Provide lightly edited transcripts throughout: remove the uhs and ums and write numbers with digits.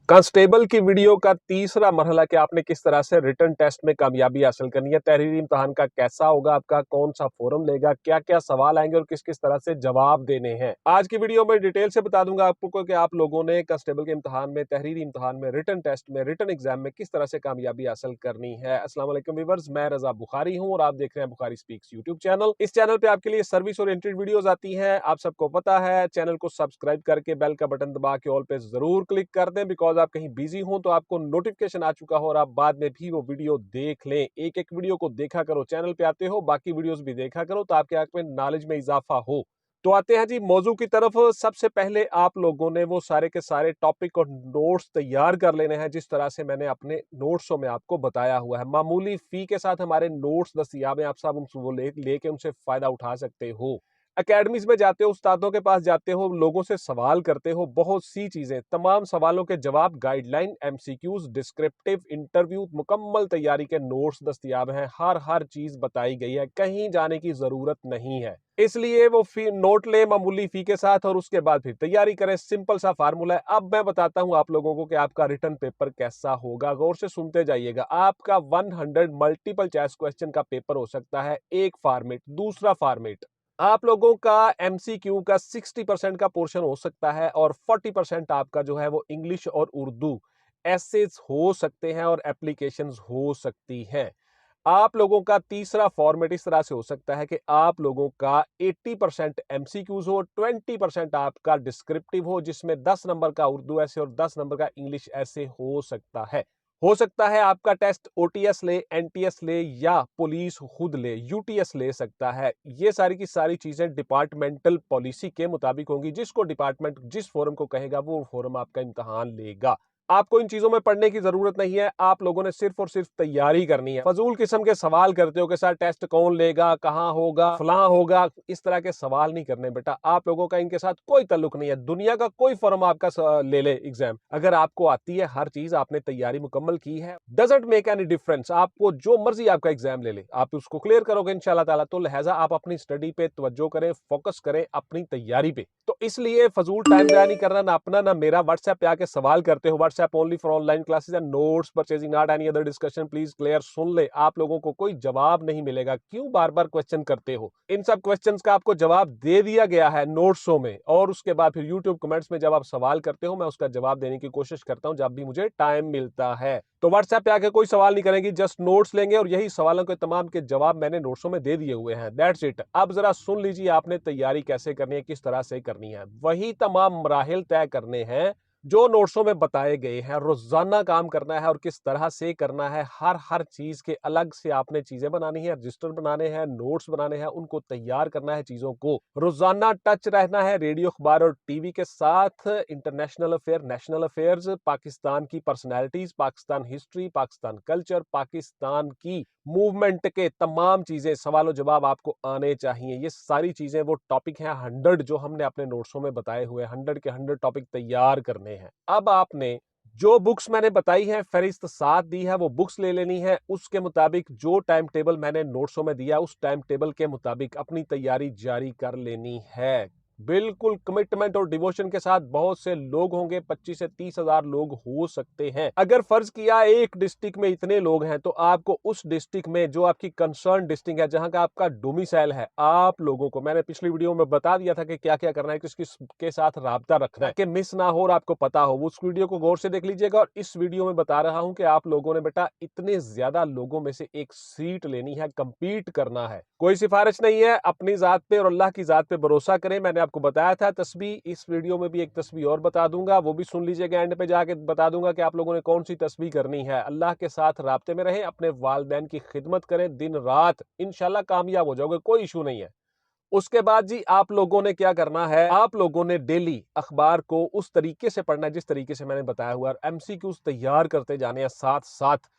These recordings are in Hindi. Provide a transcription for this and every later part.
कांस्टेबल की वीडियो का तीसरा मरहला कि आपने किस तरह से रिटन टेस्ट में कामयाबी हासिल करनी है। तहरीरी इम्तिहान का कैसा होगा, आपका कौन सा फोरम लेगा, क्या क्या सवाल आएंगे और किस किस तरह से जवाब देने हैं। आज की वीडियो में डिटेल से बता दूंगा आपको कि आप लोगों ने कांस्टेबल के इम्तिहान में, तहरीरी इम्तिहान में, रिटन टेस्ट में, रिटन एग्जाम में किस तरह से कामयाबी हासिल करनी है। अस्सलाम वालेकुम व्यूअर्स, मैं रजा बुखारी हूं और आप देख रहे हैं बुखारी स्पीक्स यूट्यूब चैनल। इस चैनल पे आपके लिए सर्विस ओरिएंटेड वीडियोस आती हैं। आप सबको पता है, चैनल को सब्सक्राइब करके बेल का बटन दबा के ऑल पे जरूर क्लिक कर दें, बिकॉज आप कहीं बिजी हो तो आपको नोटिफिकेशन आ चुका हो और आप बाद में भी वो वीडियो देख लें। एक एक वीडियो को देखा करो, चैनल पे आते हो बाकी वीडियोस भी देखा करो तो आपके आप में नॉलेज में इजाफा हो। तो आते हैं जी मौजू की तरफ। सबसे पहले आप लोगों ने वो सारे के सारे टॉपिक और नोट्स तैयार कर लेने हैं जिस तरह से मैंने अपने नोट्सों में आपको बताया हुआ है। मामूली फी के साथ हमारे नोट्स दस्तयाब हैं, आप सब वो लेके उनसे फायदा उठा सकते हो। एकेडमीज में जाते हो, उस्तादों के पास जाते हो, लोगों से सवाल करते हो, बहुत सी चीजें, तमाम सवालों के जवाब, गाइडलाइन, एमसीक्यूज, डिस्क्रिप्टिव इंटरव्यू, मुकम्मल तैयारी के नोट्स दस्तयाब हैं। हर चीज बताई गई है, कहीं जाने की जरूरत नहीं है। इसलिए वो फी नोट ले मामूली फी के साथ और उसके बाद फिर तैयारी करें। सिंपल सा फार्मूला है। अब मैं बताता हूं आप लोगों को कि आपका रिटर्न पेपर कैसा होगा। गौर से सुनते जाइएगा। आपका 100 मल्टीपल चॉइस क्वेश्चन का पेपर हो सकता है। एक फॉर्मेट। दूसरा फॉर्मेट, आप लोगों का एमसीक्यू का 60% का पोर्शन हो सकता है और 40% आपका जो है वो इंग्लिश और उर्दू एसेज हो सकते हैं और एप्लीकेशंस हो सकती हैं। आप लोगों का तीसरा फॉर्मेट इस तरह से हो सकता है कि आप लोगों का 80% एमसीक्यूज हो, 20% आपका डिस्क्रिप्टिव हो, जिसमें 10 नंबर का उर्दू ऐसे और 10 नंबर का इंग्लिश ऐसे हो सकता है। हो सकता है आपका टेस्ट ओटीएस ले, एनटीएस ले या पुलिस खुद ले, यूटीएस ले सकता है। ये सारी की सारी चीजें डिपार्टमेंटल पॉलिसी के मुताबिक होंगी। जिसको डिपार्टमेंट जिस फोरम को कहेगा वो फोरम आपका इम्तिहान लेगा। आपको इन चीजों में पढ़ने की जरूरत नहीं है। आप लोगों ने सिर्फ और सिर्फ तैयारी करनी है। फजूल किस्म के सवाल करते हो कि सर टेस्ट कौन लेगा, कहां होगा, फलां होगा, इस तरह के सवाल नहीं करने बेटा। आप लोगों का इनके साथ कोई ताल्लुक नहीं है। दुनिया का कोई फॉर्म आपका ले ले एग्जाम, अगर आपको आती है, हर चीज आपने तैयारी मुकम्मल की है, डजंट मेक एनी डिफरेंस। आपको जो मर्जी आपका एग्जाम ले ले, आप उसको क्लियर करोगे इंशाल्लाह ताला। तो लिहाजा आप अपनी स्टडी पे तवज्जो करें, फोकस करें अपनी तैयारी पे। तो इसलिए फजूल टाइम जाया नहीं करना, ना अपना ना मेरा। व्हाट्सएप पे आके सवाल करते हो, WhatsApp only for online classes and notes purchasing, not any other discussion, please clear. सुन ले, आप लोगों को कोई जवाब नहीं मिलेगा। क्यों बार बार क्वेश्चन करते हो? इन सब क्वेश्चंस का आपको जवाब दे दिया गया है नोट्सों में, और उसके बाद फिर यूट्यूब कमेंट्स में जब आप सवाल करते हो मैं उसका जवाब देने की कोशिश करता हूं जब भी मुझे टाइम मिलता है। तो व्हाट्सएप पे आके कोई सवाल नहीं करेंगे, जस्ट नोट्स लेंगे और यही सवालों के तमाम के जवाब मैंने नोट्सों में दे दिए हुए हैं। That's it. अब जरा सुन लीजिए आपने तैयारी कैसे करनी है, किस तरह से करनी है। वही तमाम मराहिल तय करने हैं जो नोट्सों में बताए गए हैं। रोजाना काम करना है और किस तरह से करना है। हर चीज के अलग से आपने चीजें बनानी है, रजिस्टर बनाने हैं, नोट्स बनाने हैं, उनको तैयार करना है। चीजों को रोजाना टच रहना है रेडियो, अखबार और टीवी के साथ। International affair, national affairs, Pakistan की personalities, Pakistan history, Pakistan culture, Pakistan की मूवमेंट के तमाम चीजें, सवाल जवाब आपको आने चाहिए। ये सारी चीजें वो टॉपिक हैं 100 जो हमने अपने नोट्सों में बताए हुए 100 के 100 टॉपिक तैयार करने हैं। अब आपने जो बुक्स मैंने बताई है, फहरिस्त साथ दी है, वो बुक्स ले लेनी है। उसके मुताबिक जो टाइम टेबल मैंने नोट्सों में दिया उस टाइम टेबल के मुताबिक अपनी तैयारी जारी कर लेनी है। बिल्कुल कमिटमेंट और डिवोशन के साथ। बहुत से लोग होंगे, 25 से 30 हजार लोग हो सकते हैं। अगर फर्ज किया एक डिस्ट्रिक्ट में इतने लोग हैं तो आपको उस डिस्ट्रिक्ट में जो आपकी कंसर्न डिस्ट्रिक्ट है, जहां का आपका डोमिसाइल है, आप लोगों को मैंने पिछली वीडियो में बता दिया था कि क्या क्या करना है, किस किस के साथ राब्ता रखना है कि मिस ना हो और आपको पता हो। उस वीडियो को गौर से देख लीजिएगा। और इस वीडियो में बता रहा हूं कि आप लोगों ने बेटा इतने ज्यादा लोगों में से एक सीट लेनी है, कंपीट करना है। कोई सिफारिश नहीं है, अपनी जात पे और अल्लाह की जात पे भरोसा करें। मैंने आपको बताया था तस्बीह, इस वीडियो में भी एक तस्बीह और बता दूंगा, वो भी सुन लीजिएगा। एंड पे जाके बता दूंगा कि आप लोगों ने कौन सी तस्बीह करनी है। अल्लाह के साथ राब्ते में रहें, अपने वालिदैन की खिदमत करें दिन रात, इंशाल्लाह कामयाब हो जाओगे, कोई इशू नहीं है। उसके बाद जी आप लोगों ने क्या करना है, आप लोगों ने डेली अखबार को उस तरीके से पढ़ना है जिस तरीके से मैंने बताया हुआ है। एमसीक्यूज तैयार करते जाने हैं साथ साथ।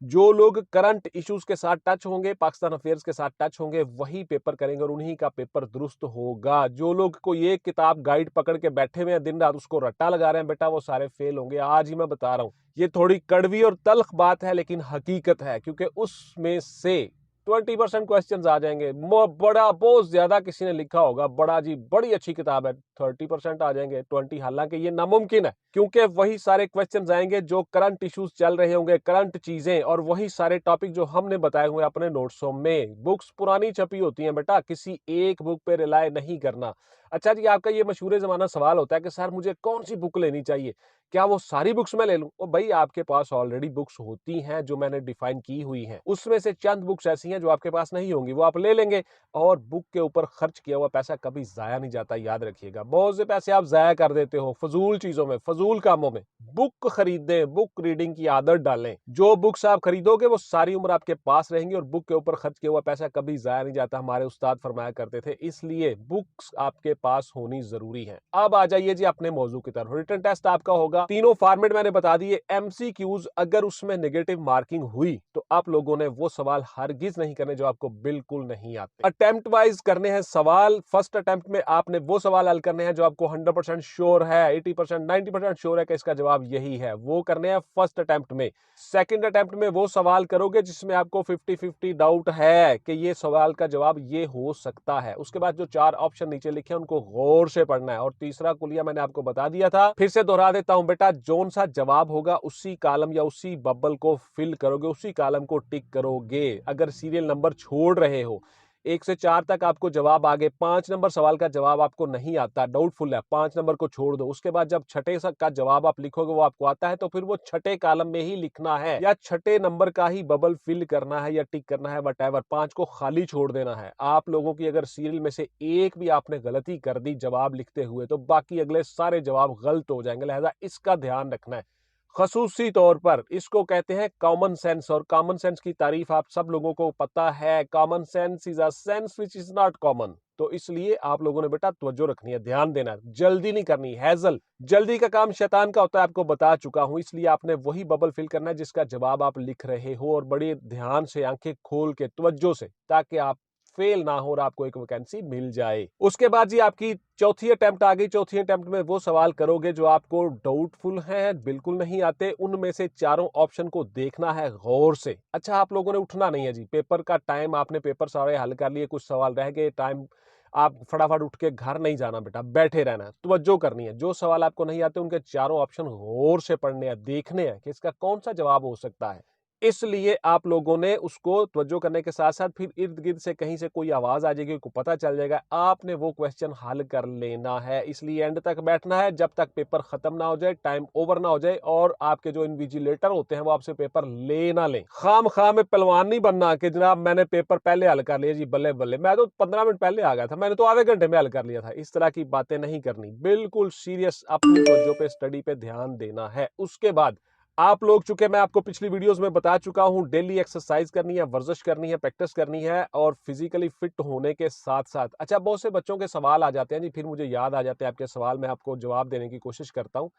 जो लोग करंट इश्यूज के साथ टच होंगे, पाकिस्तान अफेयर्स के साथ टच होंगे, वही पेपर करेंगे और उन्हीं का पेपर दुरुस्त होगा। जो लोग कोई एक किताब गाइड पकड़ के बैठे हुए हैं, दिन रात उसको रट्टा लगा रहे हैं, बेटा वो सारे फेल होंगे। आज ही मैं बता रहा हूं, ये थोड़ी कड़वी और तल्ख बात है लेकिन हकीकत है, क्योंकि उसमें से 20% क्वेश्चन आ जाएंगे। बड़ा बहुत ज्यादा किसी ने लिखा होगा, बड़ा जी बड़ी अच्छी किताब है, 30% आ जाएंगे, 20। हालांकि ये नामुमकिन है, क्योंकि वही सारे क्वेश्चन आएंगे जो करंट इश्यूज चल रहे होंगे, करंट चीजें, और वही सारे टॉपिक जो हमने बताए हुए अपने नोट्सों में। बुक्स पुरानी छपी होती हैं बेटा, किसी एक बुक पे रिलाय नहीं करना। अच्छा जी, आपका ये मशहूर जमाना सवाल होता है कि सर मुझे कौन सी बुक लेनी चाहिए, क्या वो सारी बुक्स मैं ले लूं? ओ भाई, आपके पास ऑलरेडी बुक्स होती हैं जो मैंने डिफाइन की हुई हैं, उसमें से चंद बुक्स ऐसी हैं जो आपके पास नहीं होंगी, वो आप ले लेंगे। और बुक के ऊपर खर्च किया हुआ पैसा कभी जाया नहीं जाता, याद रखिएगा। बहुत से पैसे आप जाया कर देते हो फजूल चीजों में, फजूल कामों में। बुक खरीदें, बुक रीडिंग की आदत डालें। जो बुक्स आप खरीदोगे वो सारी उम्र आपके पास रहेंगी, और बुक के ऊपर खर्च किया हुआ पैसा कभी जाया नहीं जाता, हमारे उस्ताद फरमाया करते थे। इसलिए बुक्स आपके पास होनी जरूरी है। अब आ जाइए जी अपने मौजू की तरफ। रिटन टेस्ट आपका होगा, तीनों फॉर्मेट मैंने बता दिए। एमसीक्यूज, अगर उसमें नेगेटिव मार्किंग हुई तो आप लोगों ने वो सवाल हरगिज नहीं करने जो आपको बिल्कुल नहीं आते। अटेम्प्ट वाइज करने हैं सवाल। फर्स्ट अटेम्प्ट में आपने वो सवाल हल करने हैं जो आपको 100% श्योर है, 80%, 90% श्योर है कि इसका जवाब यही है, वो करने हैं फर्स्ट अटेम्प्ट में। सेकंड अटेम्प्ट में वो सवाल करोगे जिसमें आपको 50-50 डाउट है कि ये सवाल का जवाब ये हो सकता है। उसके बाद जो 4 ऑप्शन नीचे लिखे हैं उनको गौर से पढ़ना है। और तीसरा कुलिया मैंने आपको बता दिया था, फिर से दोहरा देता हूं बेटा, जोन सा जवाब होगा उसी कॉलम या उसी बबल को फिल करोगे, उसी कॉलम को टिक करोगे। अगर सीरियल नंबर छोड़ रहे हो, 1 से 4 तक आपको जवाब आ गए, 5 नंबर सवाल का जवाब आपको नहीं आता, डाउटफुल है, 5 नंबर को छोड़ दो। उसके बाद जब छठे का जवाब आप लिखोगे वो आपको आता है, तो फिर वो छठे कॉलम में ही लिखना है या छठे नंबर का ही बबल फिल करना है या टिक करना है, वटएवर। 5 को खाली छोड़ देना है। आप लोगों की अगर सीरियल में से एक भी आपने गलती कर दी जवाब लिखते हुए, तो बाकी अगले सारे जवाब गलत हो जाएंगे। लिहाजा इसका ध्यान रखना है। खसूसी तौर पर इसको कहते हैं कॉमन सेंस, और कॉमन सेंस की तारीफ आप सब लोगों को पता है। Common sense is a sense which is not common. तो इसलिए आप लोगों ने बेटा तवज्जो रखनी है, ध्यान देना है, जल्दी नहीं करनी। हैजल, जल्दी का काम शैतान का होता है, आपको बता चुका हूं। इसलिए आपने वही बबल फिल करना है जिसका जवाब आप लिख रहे हो, और बड़े ध्यान से, आंखें खोल के, तवज्जो से, ताकि आप फेल ना हो और आपको एक वैकेंसी मिल जाए। उसके बाद जी आपकी चौथी अटेम्प्ट आ गई। चौथी अटेम्प्ट में वो सवाल करोगे जो आपको डाउटफुल है, बिल्कुल नहीं आते। उनमें से चारों ऑप्शन को देखना है गौर से। अच्छा, आप लोगों ने उठना नहीं है जी, पेपर का टाइम, आपने पेपर सारे हल कर लिए, कुछ सवाल रह गए, टाइम, आप फटाफट उठ के घर नहीं जाना बेटा, बैठे रहना है, तवज्जो करनी है। जो सवाल आपको नहीं आते उनके चारों ऑप्शन गौर से पढ़ने हैं, देखने हैं कि इसका कौन सा जवाब हो सकता है। इसलिए आप लोगों ने उसको तवज्जो करने के साथ साथ फिर इर्द गिर्द से कहीं से कोई आवाज आ जाएगी, को पता चल जाएगा, आपने वो क्वेश्चन हल कर लेना है। इसलिए एंड तक बैठना है, जब तक पेपर खत्म ना हो जाए, टाइम ओवर ना हो जाए, और आपके जो इन्विजिलेटर होते हैं वो आपसे पेपर ले ना लें। खाम में पहलवान नहीं बनना कि जनाब मैंने पेपर पहले हल कर लिया जी, बल्ले बल्ले, मैं तो 15 मिनट पहले आ गया था, मैंने तो आधे घंटे में हल कर लिया था। इस तरह की बातें नहीं करनी, बिल्कुल सीरियस अपनी तवज्जो पे, स्टडी पे ध्यान देना है। उसके बाद आप लोग, चूंकि मैं आपको पिछली वीडियोस में बता चुका हूं, डेली एक्सरसाइज करनी है, वर्जिश करनी है, प्रैक्टिस करनी है, और फिजिकली फिट होने के साथ साथ, अच्छा बहुत से बच्चों के सवाल आ जाते हैं जी, फिर मुझे याद आ जाते हैं आपके सवाल, मैं आपको जवाब देने की कोशिश करता हूं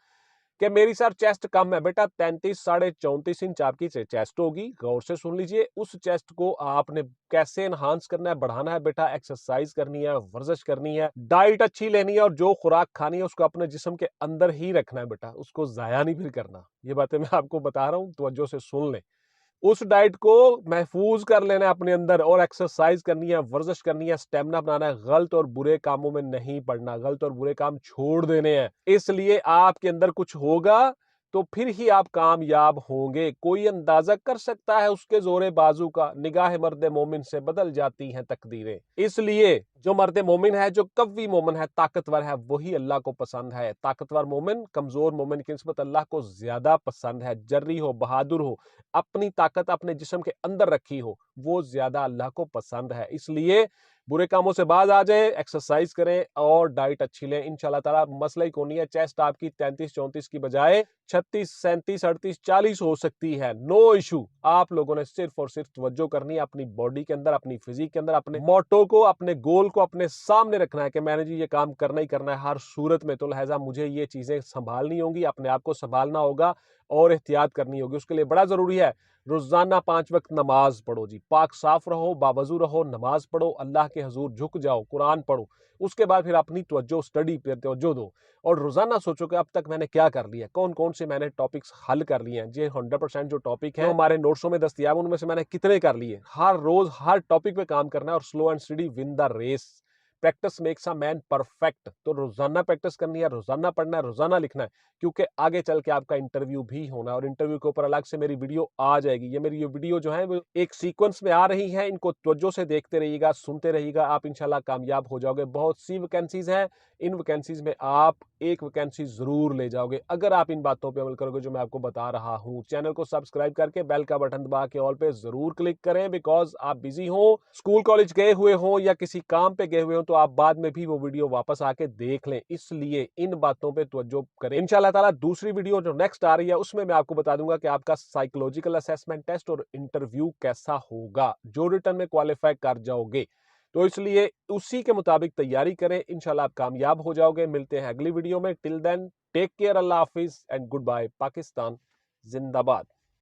कि मेरी सर चेस्ट कम है। बेटा 33 साढ़े 34 इंच आपकी चेस्ट होगी, गौर से सुन लीजिए। उस चेस्ट को आपने कैसे एनहांस करना है, बढ़ाना है बेटा, एक्सरसाइज करनी है, वर्जिश करनी है, डाइट अच्छी लेनी है, और जो खुराक खानी है उसको अपने जिस्म के अंदर ही रखना है बेटा, उसको जाया नहीं फिर करना। ये बातें मैं आपको बता रहा हूं, तवज्जो से सुन लें। उस डाइट को महफूज कर लेना है अपने अंदर, और एक्सरसाइज करनी है, वर्जिश करनी है, स्टेमिना बनाना है। गलत और बुरे कामों में नहीं पड़ना, गलत और बुरे काम छोड़ देने हैं। इसलिए आपके अंदर कुछ होगा तो फिर ही आप कामयाब होंगे। कोई अंदाजा कर सकता है उसके जोरे बाजू का, निगाह मर्द मोमिन से बदल जाती हैं तकदीरें। इसलिए जो मर्द मोमिन है, जो कव्वी मोमिन है, ताकतवर है, वही अल्लाह को पसंद है। ताकतवर मोमिन कमजोर मोमिन की निस्बत अल्लाह को ज्यादा पसंद है। जर्री हो, बहादुर हो, अपनी ताकत अपने जिस्म के अंदर रखी हो, वो ज्यादा अल्लाह को पसंद है। इसलिए बुरे कामों से बाज आ जाए, एक्सरसाइज करें और डाइट अच्छी लें, इंशाल्लाह ताला मसला ही कोई नहीं है। चेस्ट आपकी 33-34 की बजाय 36, 37, 38, 40 हो सकती है, नो इशू। आप लोगों ने सिर्फ और सिर्फ तवज्जो करनी है अपनी बॉडी के अंदर, अपनी फिजिक के अंदर, अपने मोटो को, अपने गोल को अपने सामने रखना है कि मैंने जी ये काम करना ही करना है हर सूरत में। तो लिहाजा मुझे ये चीजें संभालनी होंगी, अपने आप को संभालना होगा और एहतियात करनी होगी। उसके लिए बड़ा जरूरी है रोजाना 5 वक्त नमाज पढ़ो जी, पाक साफ रहो, बावजू रहो, नमाज पढ़ो, अल्लाह के हजूर झुक जाओ, कुरान पढ़ो। उसके बाद फिर अपनी तवज्जो, स्टडी पे तवज्जो दो, और रोजाना सोचो कि अब तक मैंने क्या कर लिया, कौन कौन से मैंने टॉपिक्स हल कर लिए हैं। ये 100% जो टॉपिक है हमारे नोट्स कोर्सों में दस्तयाब, उनमें से मैंने कितने कर लिए। हर रोज हर टॉपिक पे काम करना है और slow and steady win the race. Practice makes a man perfect. तो रोजाना प्रैक्टिस करनी है, रोजाना पढ़ना है, रोजाना लिखना है, क्योंकि आगे चल के आपका इंटरव्यू भी होना है और इंटरव्यू के ऊपर अलग से मेरी वीडियो आ जाएगी। ये मेरी वीडियो जो है वो एक सीक्वेंस में आ रही है, इनको तवज्जो से देखते रहिएगा, सुनते रहिएगा, आप इंशाल्लाह कामयाब हो जाओगे। बहुत सी वैकेंसीज हैं, इन वैकेंसीज में आप एक वैकेंसी जरूर ले जाओगे अगर आप इन बातों पे अमल करोगे जो मैं आपको बता रहा हूं। चैनल को सब्सक्राइब करके बेल का बटन दबा के ऑल पे जरूर क्लिक करें, बिकॉज आप बिजी हो, स्कूल कॉलेज गए हुए हो या किसी काम पे गए हुए हो, तो आप बाद में भी वो वीडियो वापस आके देख लें। इसलिए इन बातों पे तवज्जो करें। इंशाल्लाह ताला दूसरी वीडियो जो नेक्स्ट आ रही है उसमें मैं आपको बता दूंगा कि आपका साइकोलॉजिकल असेसमेंट टेस्ट और इंटरव्यू कैसा होगा, जो रिटर्न में क्वालिफाई कर जाओगे। तो इसलिए उसी के मुताबिक तैयारी करें, इंशाल्लाह आप कामयाब हो जाओगे। मिलते हैं अगली वीडियो में। टिल देन टेक केयर, अल्लाह हाफिज एंड गुड बाय। पाकिस्तान जिंदाबाद।